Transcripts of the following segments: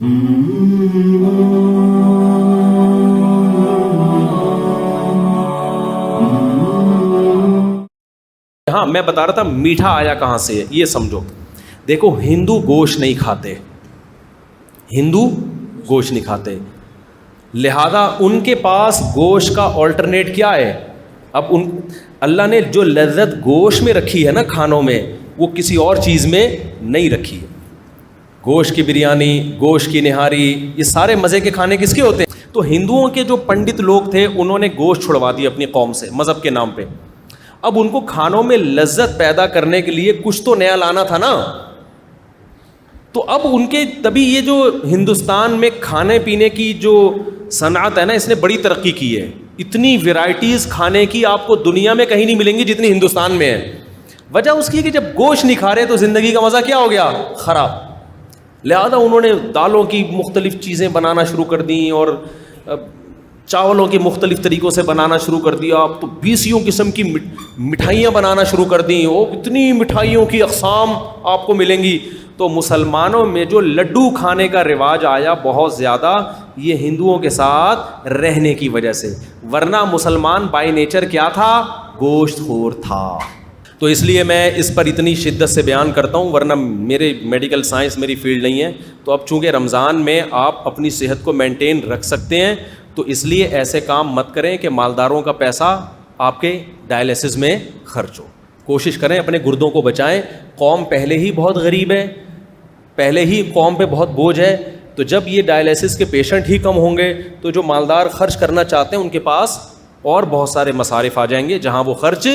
ہاں میں بتا رہا تھا میٹھا آیا کہاں سے ہے، یہ سمجھو. دیکھو ہندو گوشت نہیں کھاتے، ہندو گوشت نہیں کھاتے، لہذا ان کے پاس گوشت کا آلٹرنیٹ کیا ہے؟ اب اللہ نے جو لذت گوشت میں رکھی ہے نا کھانوں میں، وہ کسی اور چیز میں نہیں رکھی ہے. گوشت کی بریانی، گوشت کی نہاری، یہ سارے مزے کے کھانے کس کے ہوتے ہیں؟ تو ہندوؤں کے جو پنڈت لوگ تھے انہوں نے گوشت چھڑوا دی اپنی قوم سے مذہب کے نام پہ. اب ان کو کھانوں میں لذت پیدا کرنے کے لیے کچھ تو نیا لانا تھا نا. تو اب ان کے تبھی یہ جو ہندوستان میں کھانے پینے کی جو صنعت ہے نا، اس نے بڑی ترقی کی ہے. اتنی ویرائٹیز کھانے کی آپ کو دنیا میں کہیں نہیں ملیں گی جتنی ہندوستان میں ہے. وجہ اس کی کہ جب گوشت نہیں کھا رہے تو زندگی کا مزہ کیا ہو گیا؟ خراب. لہذا انہوں نے دالوں کی مختلف چیزیں بنانا شروع کر دیں اور چاولوں کے مختلف طریقوں سے بنانا شروع کر دیا. اب تو 20 قسم کی مٹھائیاں بنانا شروع کر دیں. وہ اتنی مٹھائیوں کی اقسام آپ کو ملیں گی. تو مسلمانوں میں جو لڈو کھانے کا رواج آیا بہت زیادہ، یہ ہندوؤں کے ساتھ رہنے کی وجہ سے، ورنہ مسلمان بائی نیچر کیا تھا؟ گوشت خور تھا. تو اس لیے میں اس پر اتنی شدت سے بیان کرتا ہوں، ورنہ میرے میڈیکل سائنس میری فیلڈ نہیں ہے. تو اب چونکہ رمضان میں آپ اپنی صحت کو مینٹین رکھ سکتے ہیں، تو اس لیے ایسے کام مت کریں کہ مالداروں کا پیسہ آپ کے ڈائلیسس میں خرچ ہو. کوشش کریں اپنے گردوں کو بچائیں. قوم پہلے ہی بہت غریب ہے، پہلے ہی قوم پہ بہت بوجھ ہے. تو جب یہ ڈائلیسس کے پیشنٹ ہی کم ہوں گے تو جو مالدار خرچ کرنا چاہتے ہیں ان کے پاس اور بہت سارے مصارف آ جائیں گے جہاں وہ خرچ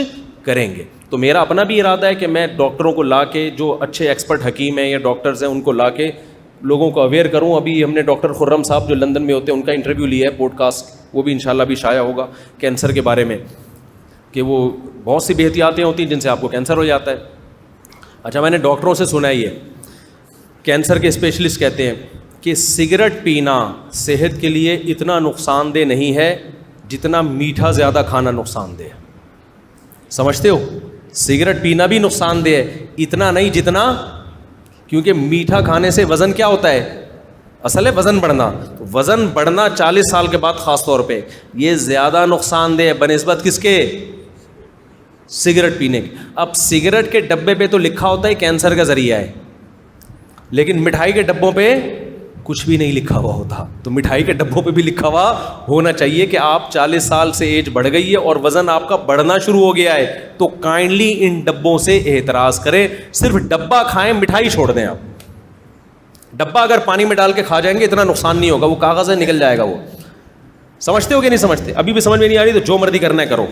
کریں گے. تو میرا اپنا بھی ارادہ ہے کہ میں ڈاکٹروں کو لا کے، جو اچھے ایکسپرٹ حکیم ہیں یا ڈاکٹرز ہیں، ان کو لا کے لوگوں کو اویئر کروں. ابھی ہم نے ڈاکٹر خرم صاحب جو لندن میں ہوتے ہیں ان کا انٹرویو لیا ہے پوڈ کاسٹ، وہ بھی انشاءاللہ بھی شائع ہوگا کینسر کے بارے میں، کہ وہ بہت سی بے احتیاطیاں ہوتی ہیں جن سے آپ کو کینسر ہو جاتا ہے. اچھا میں نے ڈاکٹروں سے سنا ہے، یہ کینسر کے اسپیشلسٹ کہتے ہیں کہ سگریٹ پینا صحت کے لیے اتنا نقصان دہ نہیں ہے جتنا میٹھا زیادہ کھانا نقصان دہ ہے. سمجھتے ہو؟ سگریٹ پینا بھی نقصان دہ ہے، اتنا نہیں جتنا، کیونکہ میٹھا کھانے سے وزن کیا ہوتا ہے؟ اصل ہے وزن بڑھنا. وزن بڑھنا 40 سال کے بعد خاص طور پہ یہ زیادہ نقصان دہ ہے بنسبت کس کے؟ سگریٹ پینے کے. اب سگریٹ کے ڈبے پہ تو لکھا ہوتا ہے کینسر کا ذریعہ ہے، لیکن مٹھائی کے ڈبوں پہ کچھ بھی نہیں لکھا ہوا ہوتا. تو مٹھائی کے ڈبوں پہ بھی لکھا ہوا ہونا چاہیے کہ آپ 40 سال سے ایج بڑھ گئی ہے اور وزن آپ کا بڑھنا شروع ہو گیا ہے، تو کائنڈلی ان ڈبوں سے احتراز کریں. صرف ڈبہ کھائیں، مٹھائی چھوڑ دیں. آپ ڈبہ اگر پانی میں ڈال کے کھا جائیں گے اتنا نقصان نہیں ہوگا، وہ کاغذ ہے نکل جائے گا. وہ سمجھتے ہو کہ نہیں سمجھتے؟ ابھی بھی سمجھ میں نہیں آ رہی تو جو مرضی کرنا ہے کرو.